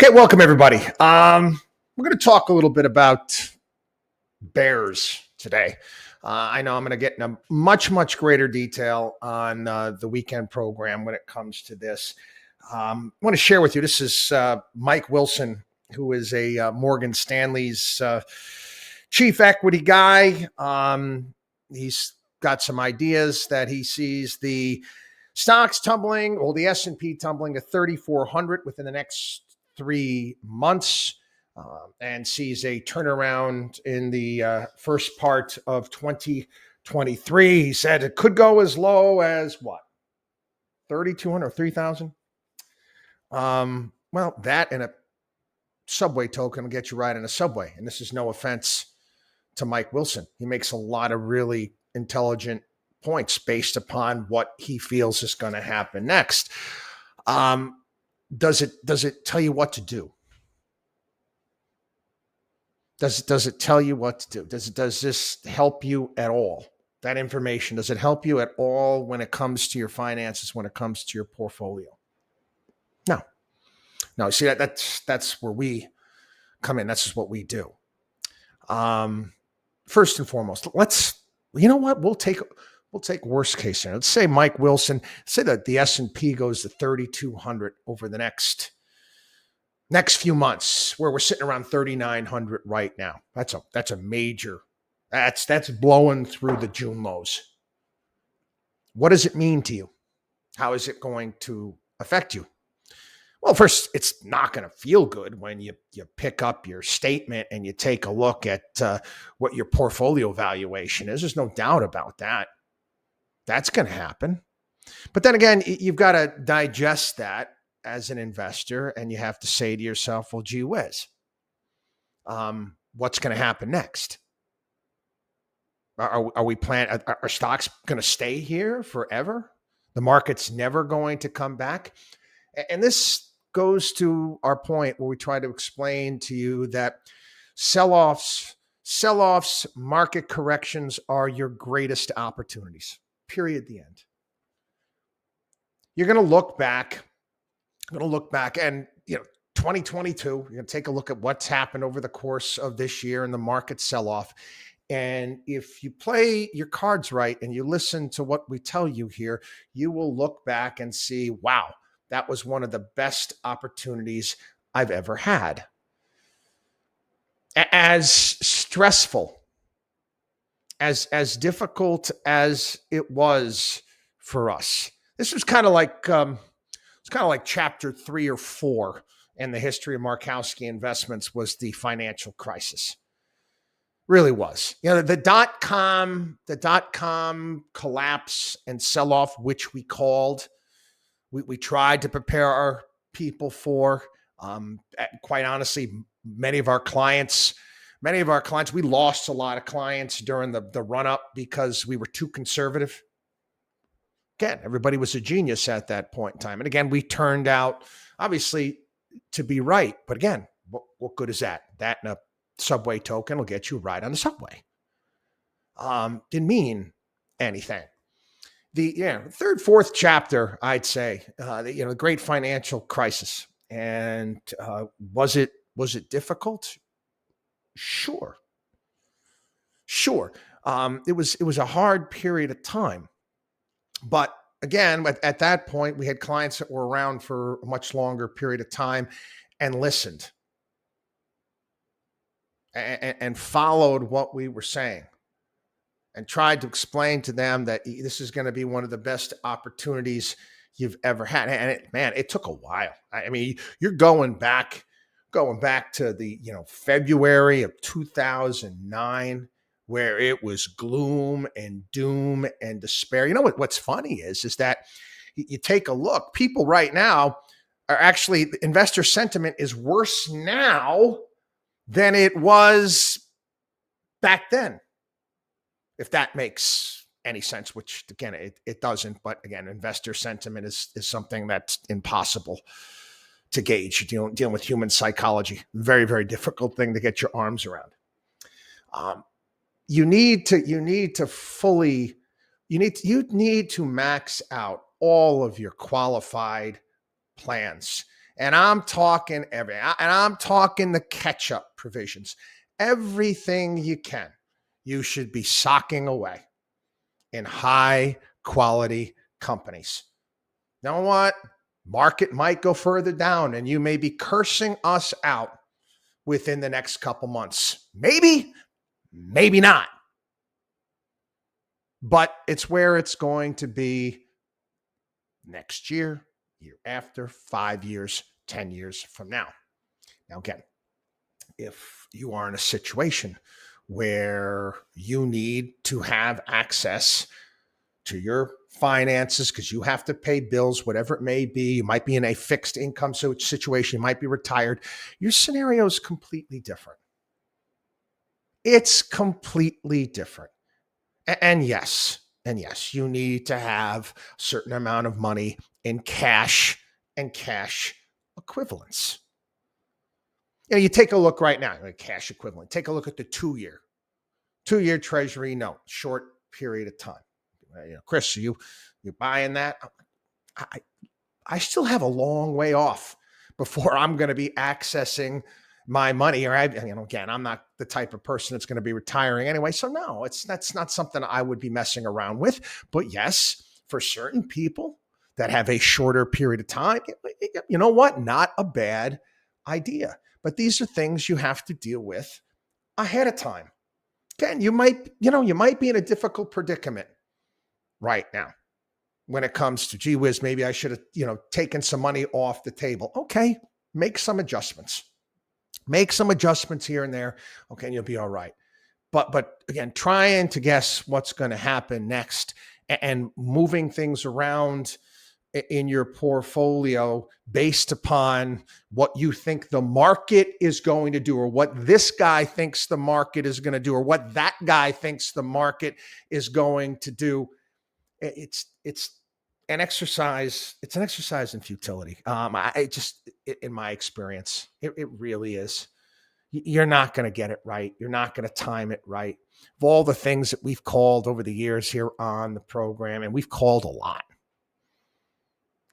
Okay, welcome everybody. We're going to talk a little bit about bears today. I know I'm going to get in a much greater detail on the weekend program when it comes to this. I want to share with you. This is Mike Wilson, who is a Morgan Stanley's chief equity guy. He's got some ideas that he sees the stocks tumbling, or the S&P tumbling to 3,400 within the next 3 months, and sees a turnaround in the first part of 2023. He said it could go as low as what? 3,200 or 3,000? Well, that and a subway token will get you right in a subway. And this is no offense to Mike Wilson. He makes a lot of really intelligent points based upon what he feels is going to happen next. Does it tell you what to do? Does it tell you what to do? Does this help you at all? That information, does it help you at all when it comes to your finances, when it comes to your portfolio? No. See, that's where we come in. That's just what we do. First and foremost, you know what? We'll take worst case scenario. Let's say Mike Wilson, say that the S&P goes to 3,200 over the next few months, where we're sitting around 3,900 right now. That's a major, that's blowing through the June lows. What does it mean to you? How is it going to affect you? Well, first, it's not going to feel good when you pick up your statement and you take a look at what your portfolio valuation is. There's no doubt about that. That's going to happen. But then again, you've got to digest that as an investor, and you have to say to yourself, well, gee whiz, what's going to happen next? Are stocks going to stay here forever? The market's never going to come back? And this goes to our point where we try to explain to you that sell-offs, market corrections are your greatest opportunities. Period. The end. You're going to look back and, 2022, you're going to take a look at what's happened over the course of this year in the market sell-off. And if you play your cards right and you listen to what we tell you here, you will look back and see, wow, that was one of the best opportunities I've ever had. As stressful, as difficult as it was for us, this was kind of like chapter 3 or 4 in the history of Markowski Investments was the financial crisis. Really was. The dot-com collapse and sell-off, which we called. We tried to prepare our people for. Quite honestly, many of our clients, we lost a lot of clients during the run-up because we were too conservative. Again, everybody was a genius at that point in time. And again, we turned out, obviously, to be right. But again, what good is that? That and a subway token will get you right on the subway. Didn't mean anything. The third, fourth chapter, I'd say, the great financial crisis. And was it difficult? Sure. It was a hard period of time. But again, at that point, we had clients that were around for a much longer period of time and listened and followed what we were saying and tried to explain to them that this is going to be one of the best opportunities you've ever had. And it took a while. I mean, you're going back to the, February of 2009, where it was gloom and doom and despair. You know what's funny is that you take a look, people right now are actually, investor sentiment is worse now than it was back then. If that makes any sense, which again, it doesn't. But again, investor sentiment is something that's impossible to gauge. Dealing with human psychology, very, very difficult thing to get your arms around. You need to max out all of your qualified plans And I'm talking and I'm talking the catch-up provisions. Everything you can, you should be socking away in high quality companies. You know what? Market might go further down and you may be cursing us out within the next couple months. Maybe, maybe not. But it's where it's going to be next year, year after, 5 years, 10 years from now. Now, again, if you are in a situation where you need to have access to your finances because you have to pay bills, whatever it may be, you might be in a fixed income situation, you might be retired, your scenario is completely different. It's completely different. And yes, you need to have a certain amount of money in cash and cash equivalents. You take a look right now, like cash equivalent. Take a look at the 2-year Treasury note, short period of time. Chris, are you buying that? I still have a long way off before I'm going to be accessing my money. Or again, I'm not the type of person that's going to be retiring anyway. So no, that's not something I would be messing around with. But yes, for certain people that have a shorter period of time, you know what? Not a bad idea. But these are things you have to deal with ahead of time. Again, you might be in a difficult predicament right now when it comes to, gee whiz, maybe I should have, taken some money off the table. Okay, make some adjustments. Make some adjustments here and there. Okay, and you'll be all right. But again, trying to guess what's going to happen next and moving things around in your portfolio based upon what you think the market is going to do, or what this guy thinks the market is going to do, or what that guy thinks the market is going to do. It's an exercise. It's an exercise in futility. In my experience, it really is. You're not going to get it right. You're not going to time it right. Of all the things that we've called over the years here on the program, and we've called a lot.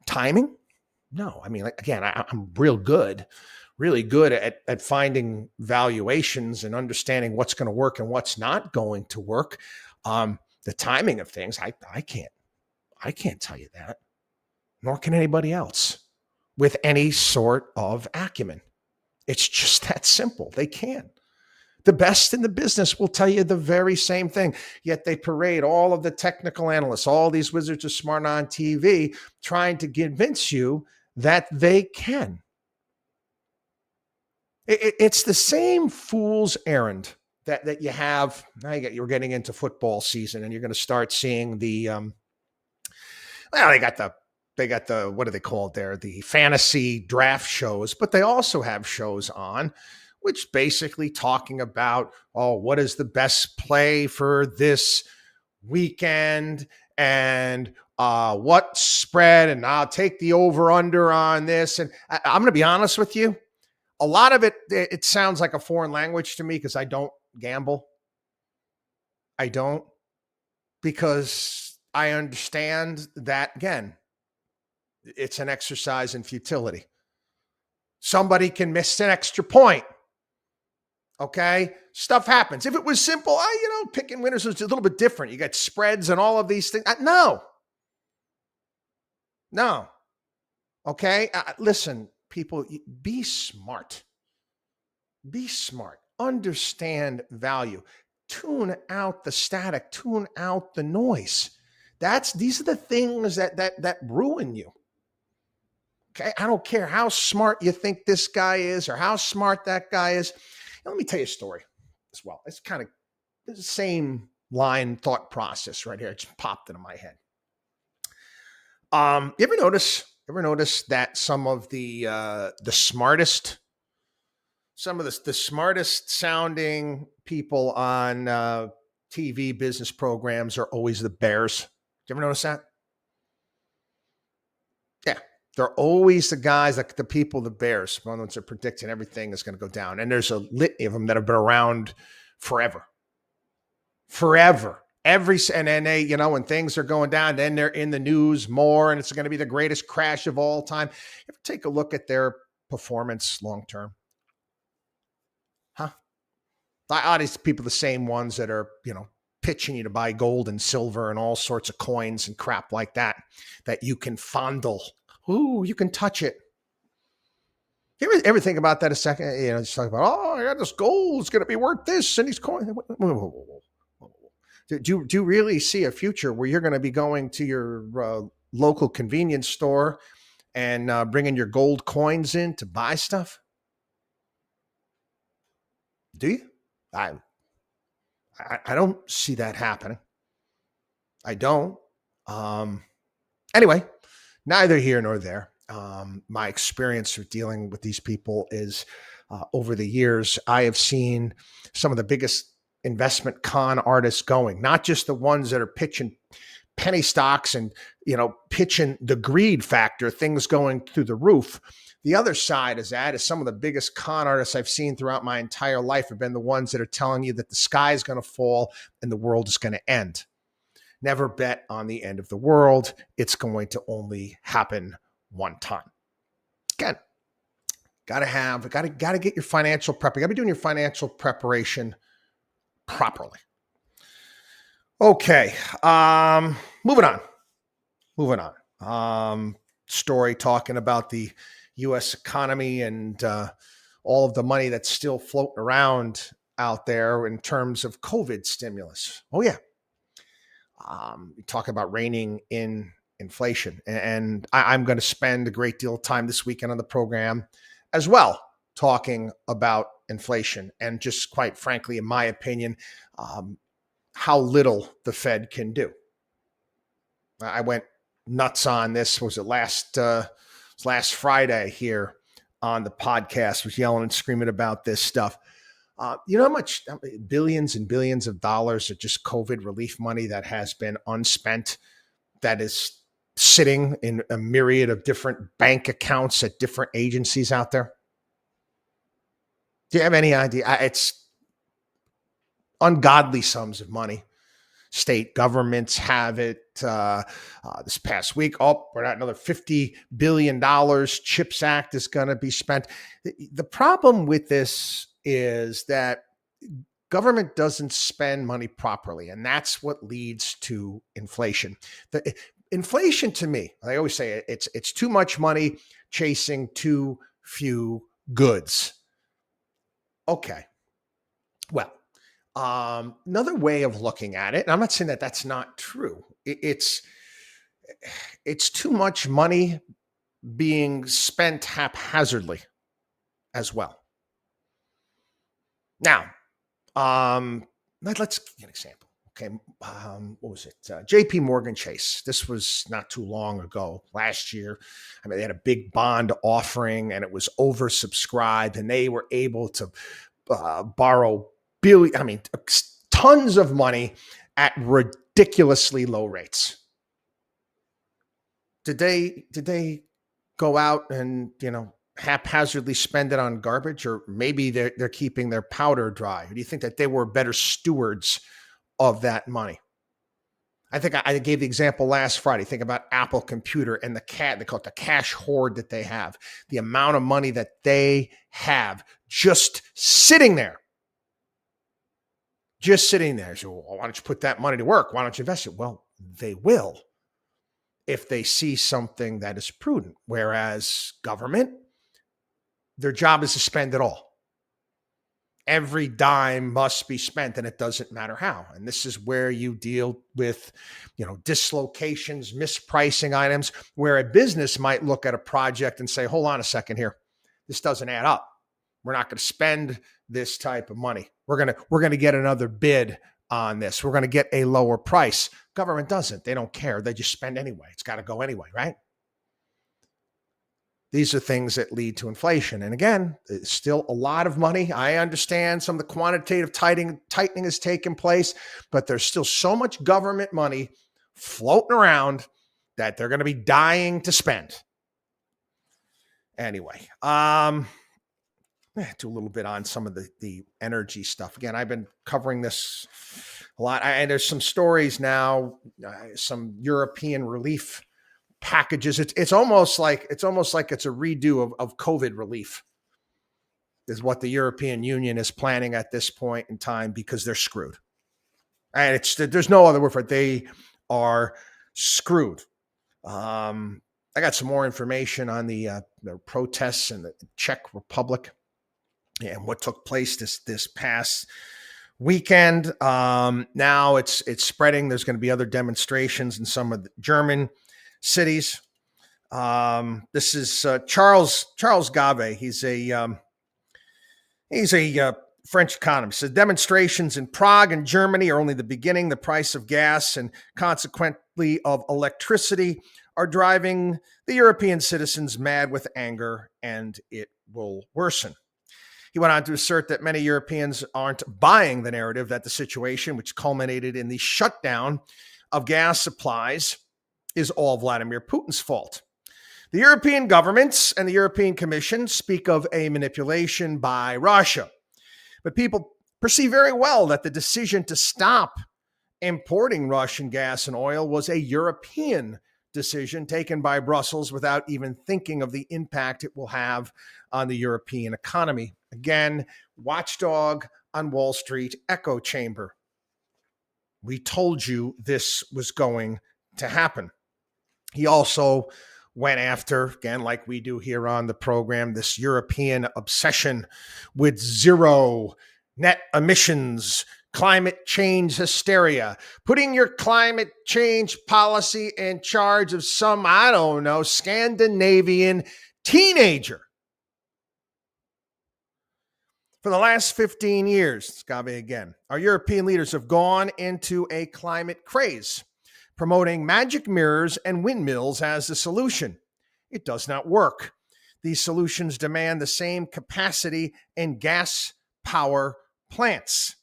Timing? No. I mean, again, I'm really good at finding valuations and understanding what's going to work and what's not going to work. The timing of things, I can't tell you that, nor can anybody else with any sort of acumen. It's just that simple. They can. The best in the business will tell you the very same thing, yet they parade all of the technical analysts, all these wizards are smart on TV, trying to convince you that they can. It's the same fool's errand that you have. Now you're getting into football season, and you're going to start seeing the, they got the, what do they call it there? The fantasy draft shows, but they also have shows on which basically talking about, what is the best play for this weekend and what spread, and I'll take the over under on this. And I'm going to be honest with you. A lot of it sounds like a foreign language to me because I don't gamble. I don't, because I understand that, again, it's an exercise in futility. Somebody can miss an extra point. Okay, stuff happens. If it was simple, picking winners is a little bit different. You got spreads and all of these things. No. Okay, listen, people, be smart. Be smart. Understand value. Tune out the static. Tune out the noise. These are the things that ruin you. Okay, I don't care how smart you think this guy is or how smart that guy is. Let me tell you a story as well. It's kind of the same line thought process right here. It just popped into my head. You ever notice that some of the smartest sounding people on TV business programs are always the bears? You ever notice that? Yeah. They're always the guys, like the people, the bears, the ones that are predicting everything is going to go down. And there's a litany of them that have been around forever. And then they, when things are going down, then they're in the news more, and it's going to be the greatest crash of all time. You ever take a look at their performance long term? Huh? Are these people the same ones that are, pitching you to buy gold and silver and all sorts of coins and crap like that you can fondle? Ooh, you can touch it. You ever think about that a second? Just talk about, I got this gold, it's going to be worth this, and these coins. Do you really see a future where you're going to be going to your local convenience store and bringing your gold coins in to buy stuff? Do you? I don't see that happening. I don't. Anyway, neither here nor there. My experience of dealing with these people is over the years, I have seen some of the biggest investment con artists going, not just the ones that are pitching penny stocks and, pitching the greed factor, things going through the roof. The other side is some of the biggest con artists I've seen throughout my entire life have been the ones that are telling you that the sky is going to fall and the world is going to end. Never bet on the end of the world. It's going to only happen one time. Again, gotta get your financial prep. You gotta be doing your financial preparation properly. Okay. Moving on. Story talking about the U.S. economy and all of the money that's still floating around out there in terms of COVID stimulus. Oh yeah. Talk about reining in inflation. And I'm going to spend a great deal of time this weekend on the program as well, talking about inflation and just quite frankly, in my opinion, how little the Fed can do. I went nuts on this. Was it last Friday here on the podcast, was yelling and screaming about this stuff. You know how much billions and billions of dollars of just COVID relief money that has been unspent, that is sitting in a myriad of different bank accounts at different agencies out there? Do you have any idea? It's ungodly sums of money. State governments have it. This past week, we're at another $50 billion. CHIPS Act is going to be spent. The problem with this is that government doesn't spend money properly, and that's what leads to inflation. The inflation, to me, I always say it's too much money chasing too few goods. Okay. Well, another way of looking at it, and I'm not saying that that's not true. It's too much money being spent haphazardly as well. Now, let's give an example. Okay, what was it? JP Morgan Chase. This was not too long ago, last year. I mean, they had a big bond offering and it was oversubscribed, and they were able to borrow tons of money at ridiculously low rates. Did they go out and, haphazardly spend it on garbage, or maybe they're keeping their powder dry? Or do you think that they were better stewards of that money? I think I gave the example last Friday. Think about Apple Computer and they call it the cash hoard that they have. The amount of money that they have just sitting there. So, why don't you put that money to work? Why don't you invest it? Well, they will if they see something that is prudent. Whereas government, their job is to spend it all. Every dime must be spent, and it doesn't matter how. And this is where you deal with, dislocations, mispricing items, where a business might look at a project and say, hold on a second here. This doesn't add up. We're not going to spend this type of money. We're going to get another bid on this. We're going to get a lower price. Government doesn't. They don't care. They just spend anyway. It's got to go anyway, right? These are things that lead to inflation. And again, it's still a lot of money. I understand some of the quantitative tightening has taken place, but there's still so much government money floating around that they're going to be dying to spend. Anyway, do a little bit on some of the energy stuff. Again, I've been covering this A lot, and there's some stories now, some European relief packages. It's almost like it's a redo of COVID relief, is what the European Union is planning at this point in time, because they're screwed. And there's no other word for it. They are screwed. I got some more information on the protests in the Czech Republic and what took place this past weekend. Now it's spreading. There's going to be other demonstrations in some of the German cities. This is Charles Gave. He's a French economist. Says demonstrations in Prague and Germany are only the beginning. The price of gas and consequently of electricity are driving the European citizens mad with anger, and it will worsen. He went on to assert that many Europeans aren't buying the narrative that the situation, which culminated in the shutdown of gas supplies, is all Vladimir Putin's fault. The European governments and the European Commission speak of a manipulation by Russia, but people perceive very well that the decision to stop importing Russian gas and oil was a European decision taken by Brussels without even thinking of the impact it will have on the European economy. Again, watchdog on Wall Street, echo chamber. We told you this was going to happen. He also went after, again, like we do here on the program, this European obsession with zero net emissions, climate change hysteria, putting your climate change policy in charge of some, I don't know, Scandinavian teenager. For the last 15 years, Scave again, our European leaders have gone into a climate craze, promoting magic mirrors and windmills as the solution. It does not work. These solutions demand the same capacity in gas power plants.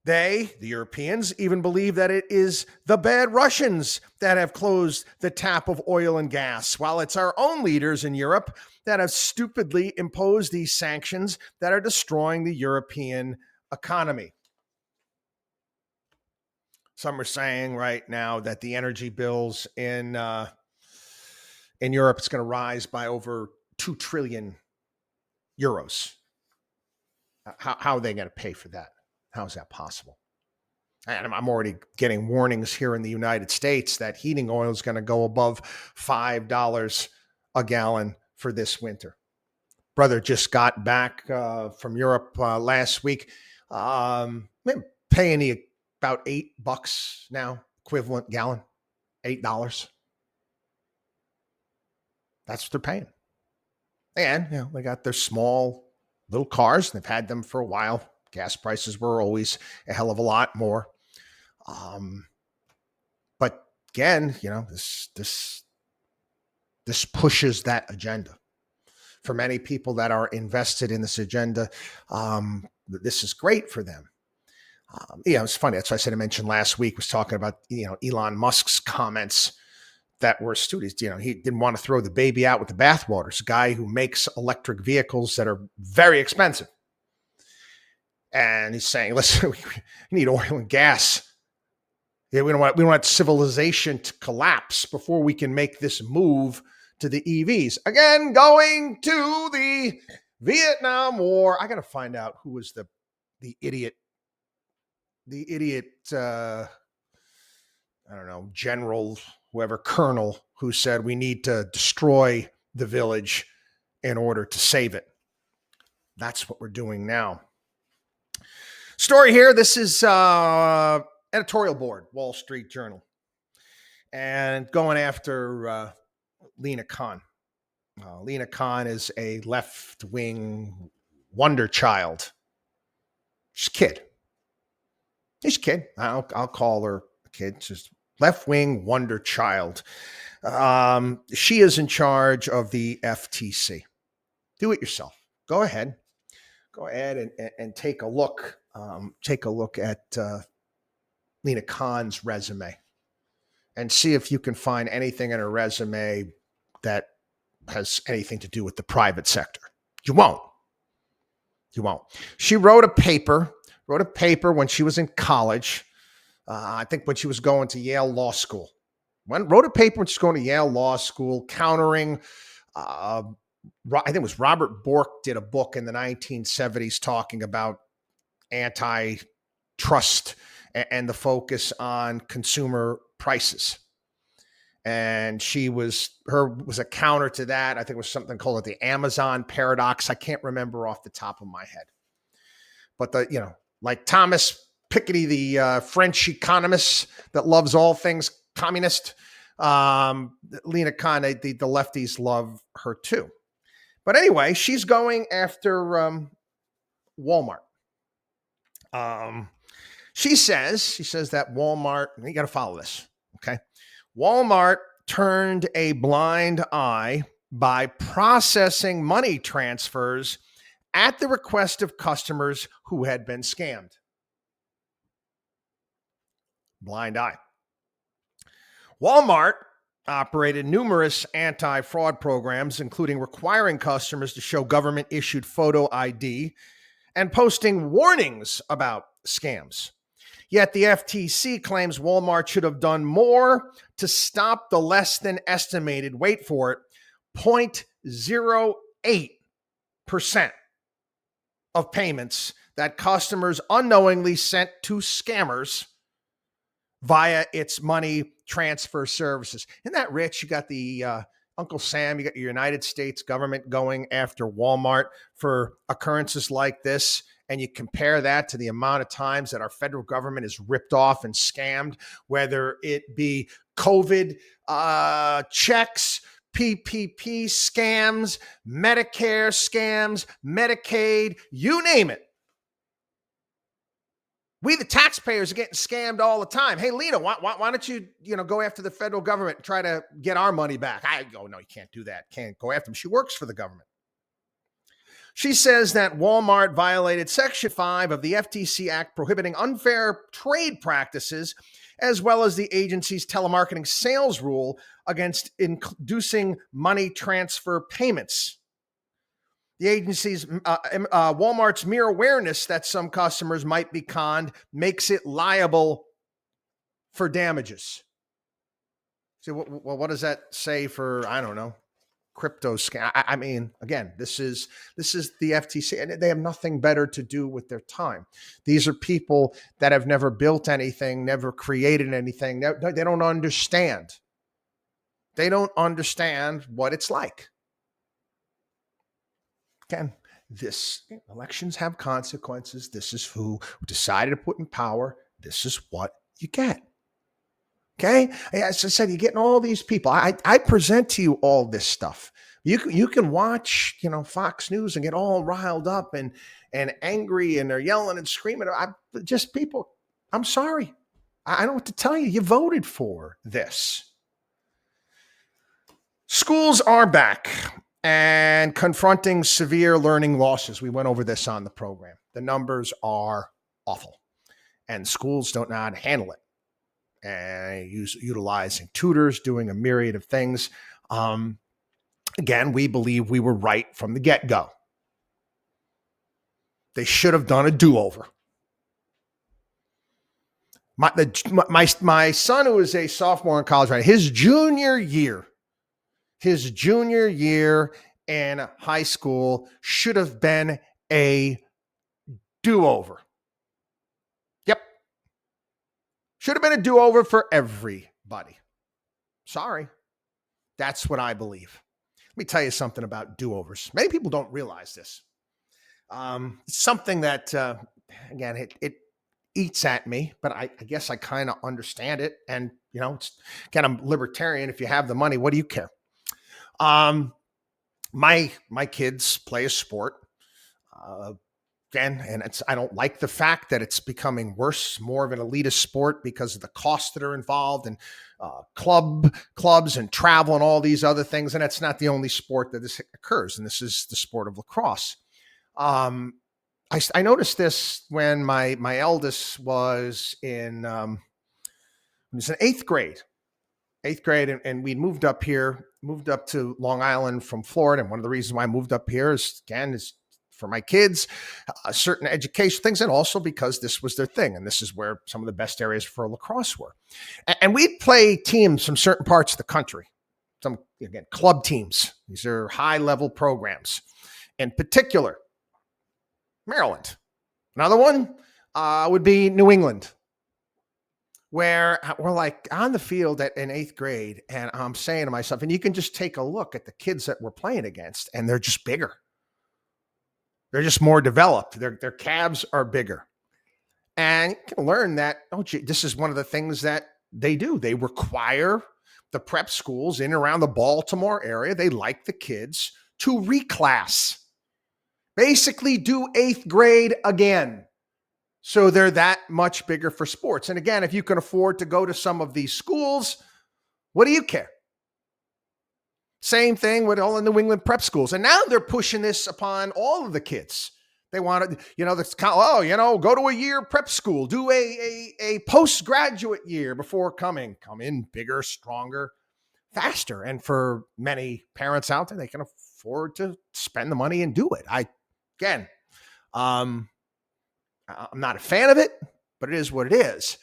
They, the Europeans, even believe that it is the bad Russians that have closed the tap of oil and gas, while it's our own leaders in Europe that have stupidly imposed these sanctions that are destroying the European economy. Some are saying right now that the energy bills in Europe is going to rise by over 2 trillion euros. How are they going to pay for that? How is that possible? And I'm already getting warnings here in the United States that heating oil is going to go above $5 a gallon for this winter. Brother just got back from Europe last week. Paying about $8 now, equivalent gallon, $8. That's what they're paying. And they got their small little cars. They've had them for a while. Gas prices were always a hell of a lot more. But again, this pushes that agenda. For many people that are invested in this agenda, this is great for them. It's funny. That's why I mentioned last week, was talking about, Elon Musk's comments that were studies. He didn't want to throw the baby out with the bathwater. It's a guy who makes electric vehicles that are very expensive. And he's saying, listen, we need oil and gas. We don't want civilization to collapse before we can make this move to the EVs. Again, going to the Vietnam War. I got to find out who was the idiot, I don't know, general, whoever, colonel, who said we need to destroy the village in order to save it. That's what we're doing now. Story here. This is editorial board, Wall Street Journal, and going after Lina Khan. Lina Khan is a left-wing wonder child. She's a kid. She's a kid. I'll call her a kid. Just left-wing wonder child. She is in charge of the FTC. Do it yourself. Go ahead and take a look. Take a look at Lina Khan's resume and see if you can find anything in her resume that has anything to do with the private sector. You won't. She wrote a paper wrote a paper when she was in college. I think when she was going to Yale Law School. Wrote a paper when she was going to Yale Law School countering, I think it was Robert Bork did a book in the 1970s talking about antitrust and the focus on consumer prices. And was a counter to that. I think it was something called the Amazon paradox. I can't remember off the top of my head. But like Thomas Piketty, the French economist that loves all things communist, Lina Khan, the lefties love her too. But anyway, she's going after Walmart. She says that Walmart, you got to follow this, okay? Walmart turned a blind eye by processing money transfers at the request of customers who had been scammed. Blind eye. Walmart operated numerous anti-fraud programs, including requiring customers to show government-issued photo ID and posting warnings about scams. Yet the FTC claims Walmart should have done more to stop the less than estimated, wait for it, 0.08% of payments that customers unknowingly sent to scammers via its money transfer services. Isn't that rich? You got the Uncle Sam, you got your United States government going after Walmart for occurrences like this. And you compare that to the amount of times that our federal government is ripped off and scammed, whether it be COVID checks, PPP scams, Medicare scams, Medicaid, you name it. We, the taxpayers, are getting scammed all the time. Hey, Lina, why don't you go after the federal government and try to get our money back? I go, no, you can't do that. Can't go after them. She works for the government. She says that Walmart violated Section 5 of the FTC Act prohibiting unfair trade practices, as well as the agency's telemarketing sales rule against inducing money transfer payments. The agency's Walmart's mere awareness that some customers might be conned makes it liable for damages. So, what does that say for, I don't know, crypto scam? I mean, again, this is the FTC, and they have nothing better to do with their time. These are people that have never built anything, never created anything. They don't understand. They don't understand what it's like. Again, elections have consequences. This is who decided to put in power. This is what you get. Okay? As I said, you're getting all these people. I present to you all this stuff. You can watch, Fox News and get all riled up and angry, and they're yelling and screaming. People, I'm sorry. I don't know what to tell you. You voted for this. Schools are back and confronting severe learning losses. We went over this on the program. The numbers are awful, and schools don't know how to handle it. And utilizing tutors, doing a myriad of things. Again, we believe we were right from the get-go. They should have done a do-over. My son, who is a sophomore in college, right, his junior year in high school should have been a do-over. Yep. Should have been a do-over for everybody. Sorry. That's what I believe. Let me tell you something about do-overs. Many people don't realize this. It's something that, again, it eats at me, but I guess I kind of understand it. And, it's again, I'm libertarian. If you have the money, what do you care? My kids play a sport. Again, and I don't like the fact that it's becoming worse, more of an elitist sport because of the costs that are involved, and clubs and travel and all these other things. And it's not the only sport that this occurs. And this is the sport of lacrosse. I noticed this when my eldest was in eighth grade, and we moved up to Long Island from Florida. And one of the reasons why I moved up here is for my kids, certain education things, and also because this was their thing. And this is where some of the best areas for lacrosse were. And we'd play teams from certain parts of the country, some, again, club teams. These are high-level programs. In particular, Maryland. Another one would be New England, where we're like on the field in 8th grade, and I'm saying to myself, and you can just take a look at the kids that we're playing against, and they're just bigger. They're just more developed. Their calves are bigger. And you can learn that, oh, gee, this is one of the things that they do. They require the prep schools in and around the Baltimore area. They like the kids to reclass, basically do 8th grade again. So they're that much bigger for sports. And again, if you can afford to go to some of these schools, what do you care? Same thing with all the New England prep schools. And now they're pushing this upon all of the kids. They want to, go to a year prep school, do a postgraduate year before come in bigger, stronger, faster. And for many parents out there, they can afford to spend the money and do it. I'm not a fan of it, but it is what it is.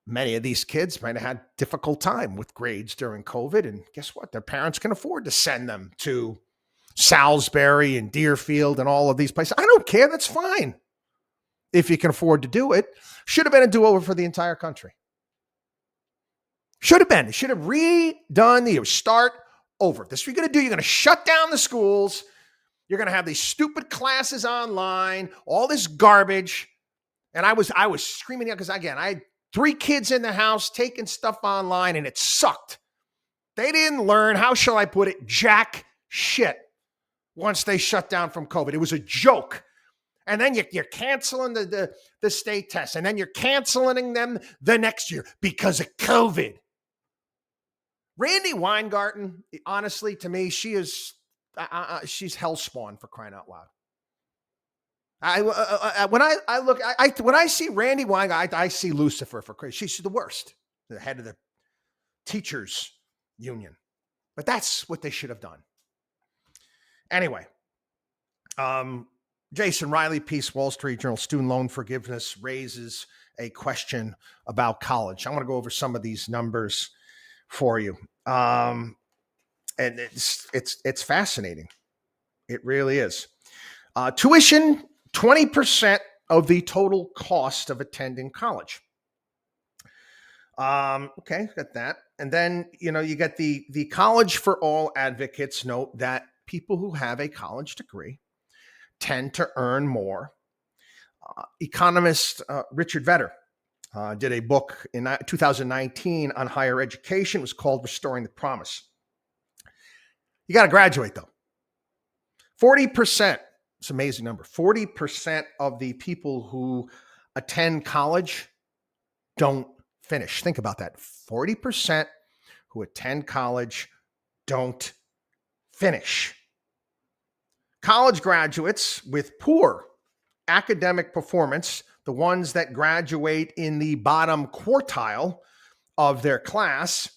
Many of these kids might have had difficult time with grades during COVID. And guess what? Their parents can afford to send them to Salisbury and Deerfield and all of these places. I don't care. That's fine. If you can afford to do it. Should have been a do-over for the entire country. Should have been. It should have redone the start over. This is what you're going to do. You're going to shut down the schools. You're going to have these stupid classes online, all this garbage. And I was screaming out because, again, I had 3 kids in the house taking stuff online, and it sucked. They didn't learn, how shall I put it, jack shit once they shut down from COVID. It was a joke. And then you're canceling the state tests, and then you're canceling them the next year because of COVID. Randy Weingarten, honestly, to me, she's hellspawn, for crying out loud. When I see Randy Weingarten, I see Lucifer for crazy. She's the worst, the head of the teachers union. But that's what they should have done. Anyway, Jason Riley piece, Wall Street Journal, student loan forgiveness raises a question about college. I want to go over some of these numbers for you. And it's fascinating. It really is. Tuition, 20% of the total cost of attending college. Okay, got that. And then, you get the College for All advocates note that people who have a college degree tend to earn more. Economist Richard Vedder did a book in 2019 on higher education. It was called Restoring the Promise. You got to graduate, though. 40%, it's an amazing number, 40% of the people who attend college don't finish. Think about that. 40% who attend college don't finish. College graduates with poor academic performance, the ones that graduate in the bottom quartile of their class,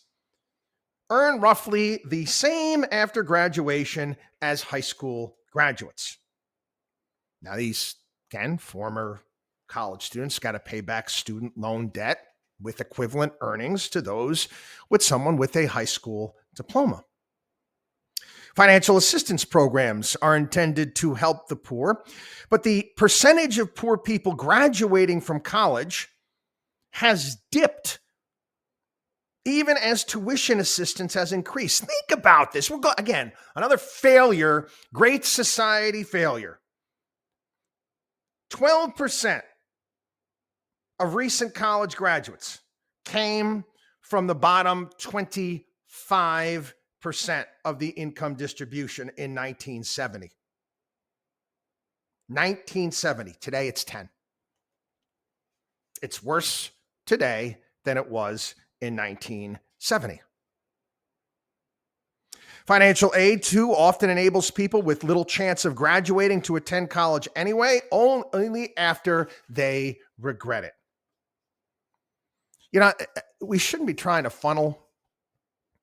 earn roughly the same after graduation as high school graduates. Now, these, again, former college students got to pay back student loan debt with equivalent earnings to those with someone with a high school diploma. Financial assistance programs are intended to help the poor, but the percentage of poor people graduating from college has dipped even as tuition assistance has increased. Think about this. Again, another failure, Great Society failure. 12% of recent college graduates came from the bottom 25% of the income distribution in 1970. 1970. Today it's 10. It's worse today than it was in 1970. Financial aid, too, often enables people with little chance of graduating to attend college anyway, only after they regret it. We shouldn't be trying to funnel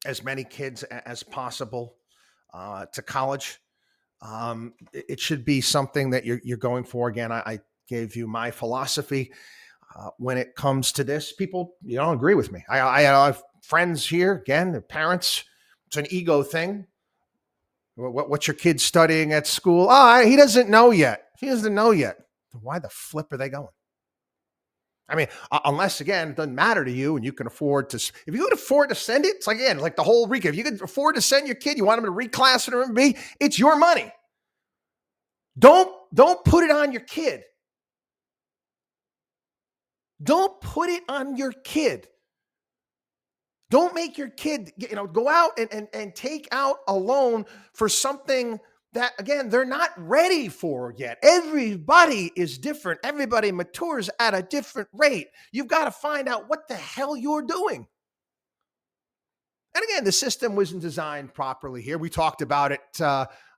as many kids as possible to college. It should be something that you're going for. Again, I gave you my philosophy when it comes to this. People, don't agree with me. I have friends here, again, their parents. It's an ego thing. What's your kid studying at school? Oh, he doesn't know yet. He doesn't know yet. Why the flip are they going? I mean, unless, again, it doesn't matter to you and you can afford to, if you can afford to send it, it's like, again, like the whole recap. If you can afford to send your kid, you want him to reclass it or MB, it's your money. Don't put it on your kid. Don't put it on your kid. Don't make your kid, go out and take out a loan for something that, again, they're not ready for yet. Everybody is different. Everybody matures at a different rate. You've got to find out what the hell you're doing. And again, the system wasn't designed properly here. We talked about it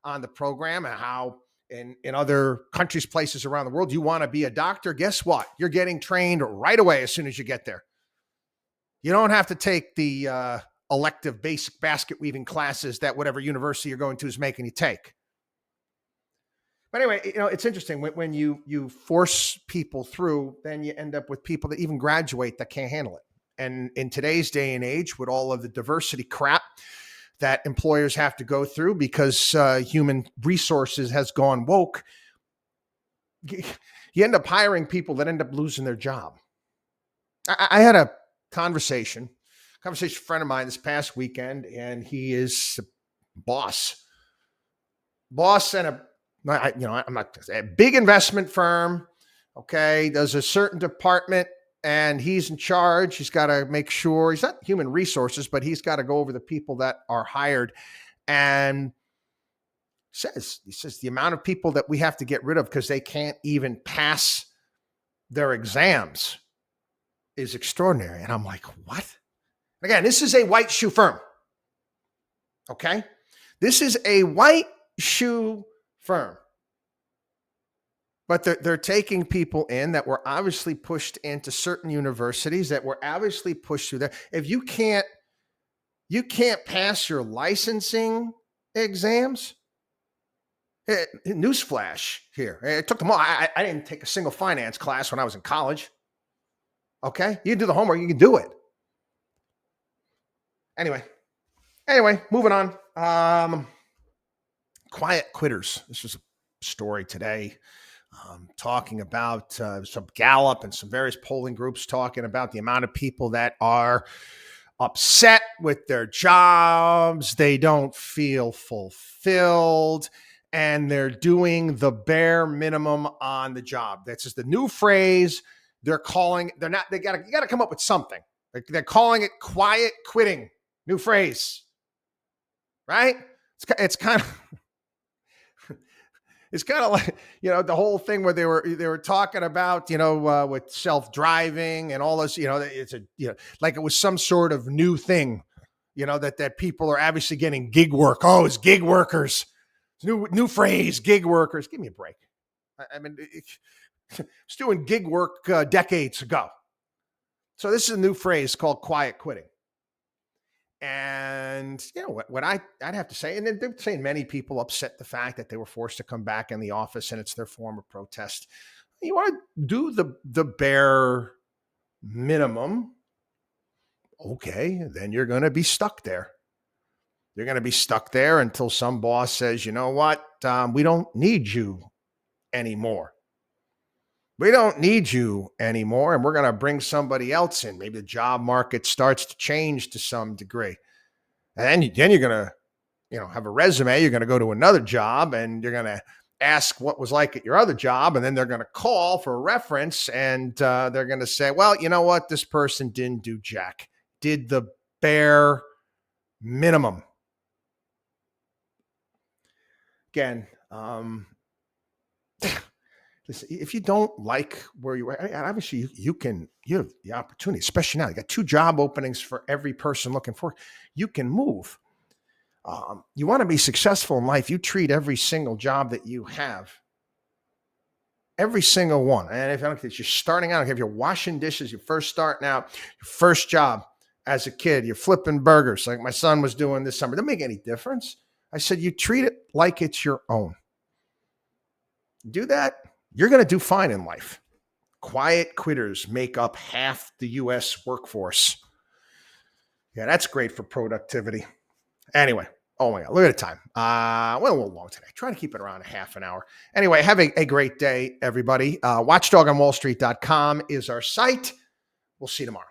on the program and how in other countries, places around the world, you want to be a doctor. Guess what? You're getting trained right away as soon as you get there. You don't have to take the elective basic basket weaving classes that whatever university you're going to is making you take. But anyway, it's interesting when you force people through, then you end up with people that even graduate that can't handle it. And in today's day and age, with all of the diversity crap that employers have to go through because human resources has gone woke, you end up hiring people that end up losing their job. I had a conversation with a friend of mine this past weekend, and he is a boss and I'm not a big investment firm. Okay. Does a certain department and he's in charge. He's got to make sure he's not human resources, but he's got to go over the people that are hired and he says the amount of people that we have to get rid of because they can't even pass their exams is extraordinary. And I'm like, what? Again, this is a white shoe firm. Okay. This is a white shoe firm. But they're taking people in that were obviously pushed into certain universities that were obviously pushed through there. If you can't pass your licensing exams, newsflash here. It took them all. I didn't take a single finance class when I was in college. Okay. You can do the homework. You can do it. Anyway, moving on. Quiet quitters. This was a story today talking about some Gallup and some various polling groups talking about the amount of people that are upset with their jobs. They don't feel fulfilled and they're doing the bare minimum on the job. That's just the new phrase. You got to come up with something. They're calling it quiet quitting. New phrase, right? It's kind of like, the whole thing where they were talking about, with self-driving and all this, it's like it was some sort of new thing, that people are obviously getting gig work. Oh, it's gig workers. New phrase, gig workers. Give me a break. I mean, it's doing gig work decades ago. So this is a new phrase called quiet quitting. And what I'd have to say, and they're saying many people upset the fact that they were forced to come back in the office and it's their form of protest. You want to do the bare minimum. Okay, then you're going to be stuck there. You're going to be stuck there until some boss says, you know what, we don't need you anymore. We don't need you anymore, and we're going to bring somebody else in. Maybe the job market starts to change to some degree. And then you're going to, have a resume. You're going to go to another job, and you're going to ask what was like at your other job, and then they're going to call for a reference, and they're going to say, well, you know what? This person didn't do jack. Did the bare minimum. Again, if you don't like where you are, obviously you have the opportunity, especially now. You got 2 job openings for every person looking for. You can move. You want to be successful in life. You treat every single job that you have, every single one. And if you're starting out, if you're washing dishes, you're first starting out, your first job as a kid, you're flipping burgers like my son was doing this summer. It doesn't make any difference. I said, you treat it like it's your own. Do that, you're going to do fine in life. Quiet quitters make up half the U.S. workforce. Yeah, that's great for productivity. Anyway, oh my God, look at the time. Went a little long today. Trying to keep it around a half an hour. Anyway, have a great day, everybody. WatchDogOnWallStreet.com is our site. We'll see you tomorrow.